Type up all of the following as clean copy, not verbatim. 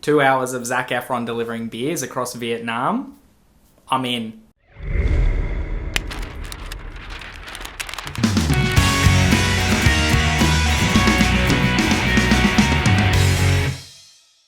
2 hours of Zac Efron delivering beers across Vietnam, I'm in.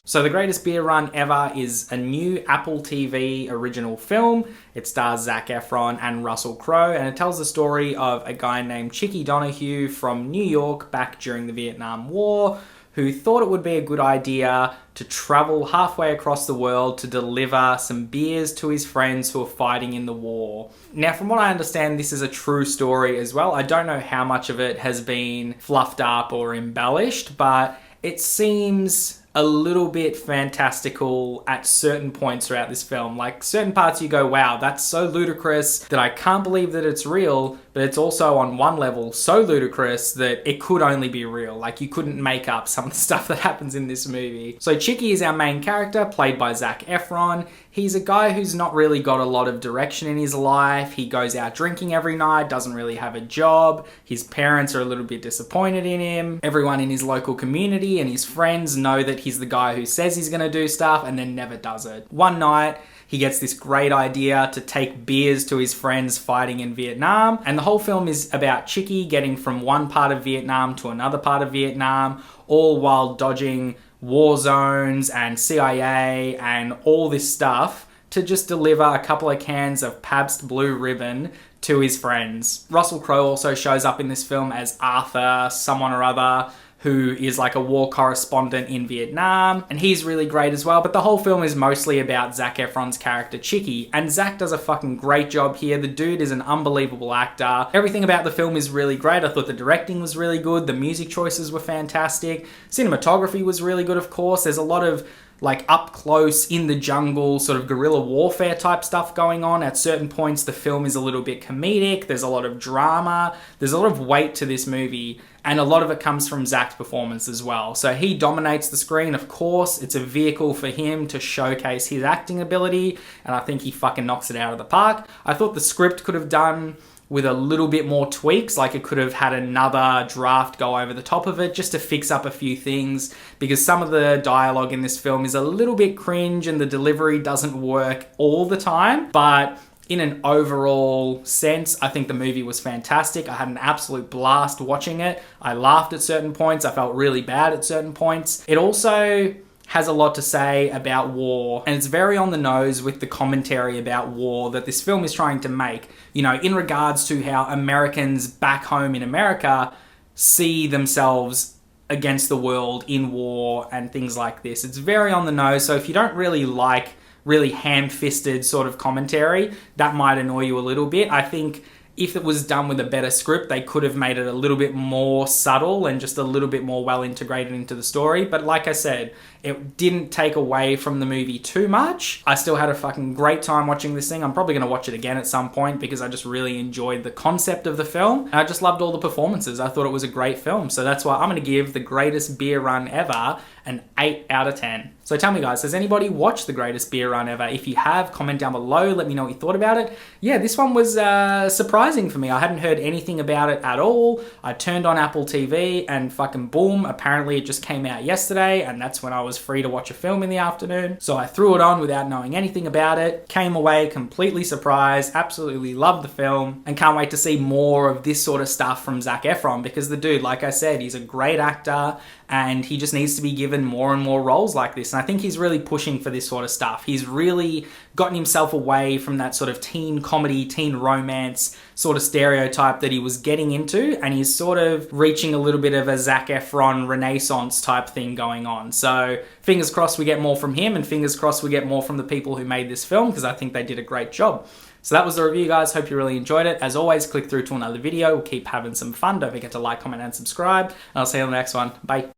So The Greatest Beer Run Ever is a new Apple TV original film. It stars Zac Efron and Russel Crowe, and it tells the story of a guy named Chicky Donahue from New York back during the Vietnam War, who thought it would be a good idea to travel halfway across the world to deliver some beers to his friends who are fighting in the war. Now, from what I understand, this is a true story as well. I don't know how much of it has been fluffed up or embellished, but it seems a little bit fantastical at certain points throughout this film. Like, certain parts you go, wow, that's so ludicrous that I can't believe that it's real, but it's also on one level so ludicrous that it could only be real. Like, you couldn't make up some of the stuff that happens in this movie. So Chicky is our main character, played by Zac Efron. He's a guy who's not really got a lot of direction in his life. He goes out drinking every night, doesn't really have a job. His parents are a little bit disappointed in him. Everyone in his local community and his friends know that he's the guy who says he's gonna do stuff and then never does it. One night, he gets this great idea to take beers to his friends fighting in Vietnam, and the whole film is about Chicky getting from one part of Vietnam to another part of Vietnam, all while dodging war zones and CIA and all this stuff to just deliver a couple of cans of Pabst Blue Ribbon to his friends. Russel Crowe also shows up in this film as Arthur, someone or other, who is like a war correspondent in Vietnam, and he's really great as well. But the whole film is mostly about Zac Efron's character Chicky, and Zac does a fucking great job here. The dude is an unbelievable actor. Everything about the film is really great. I thought the directing was really good, the music choices were fantastic, cinematography was really good, of course. There's a lot of like up close in the jungle sort of guerrilla warfare type stuff going on. At certain points the film is a little bit comedic, there's a lot of drama, there's a lot of weight to this movie, and a lot of it comes from Zac's performance as well. So he dominates the screen, of course. It's a vehicle for him to showcase his acting ability, and I think he fucking knocks it out of the park. I thought the script could have done with a little bit more tweaks, like it could have had another draft go over the top of it just to fix up a few things, because some of the dialogue in this film is a little bit cringe and the delivery doesn't work all the time. But in an overall sense, I think the movie was fantastic. I had an absolute blast watching it. I laughed at certain points. I felt really bad at certain points. It also has a lot to say about war, and it's very on the nose with the commentary about war that this film is trying to make, you know, in regards to how Americans back home in America see themselves against the world in war and things like this. It's very on the nose, so if you don't really like really ham-fisted sort of commentary, that might annoy you a little bit. I think if it was done with a better script, they could have made it a little bit more subtle and just a little bit more well integrated into the story. But like I said, it didn't take away from the movie too much. I still had a fucking great time watching this thing. I'm probably going to watch it again at some point because I just really enjoyed the concept of the film. And I just loved all the performances. I thought it was a great film. So that's why I'm going to give The Greatest Beer Run Ever an 8 out of 10. So tell me guys, has anybody watched The Greatest Beer Run Ever? If you have, comment down below. Let me know what you thought about it. Yeah, this one was surprising for me. I hadn't heard anything about it at all. I turned on Apple TV and fucking boom, apparently it just came out yesterday, and that's when I was free to watch a film in the afternoon. So I threw it on without knowing anything about it. Came away completely surprised, absolutely loved the film, and can't wait to see more of this sort of stuff from Zac Efron, because the dude, like I said, he's a great actor and he just needs to be given more and more roles like this. And I think he's really pushing for this sort of stuff. He's really gotten himself away from that sort of teen comedy, teen romance sort of stereotype that he was getting into, and he's sort of reaching a little bit of a Zac Efron renaissance type thing going on. So fingers crossed we get more from him, and fingers crossed we get more from the people who made this film, because I think they did a great job. So that was the review, guys. Hope you really enjoyed it. As always, click through to another video. We'll keep having some fun. Don't forget to like, comment, and subscribe. And I'll see you on the next one. Bye.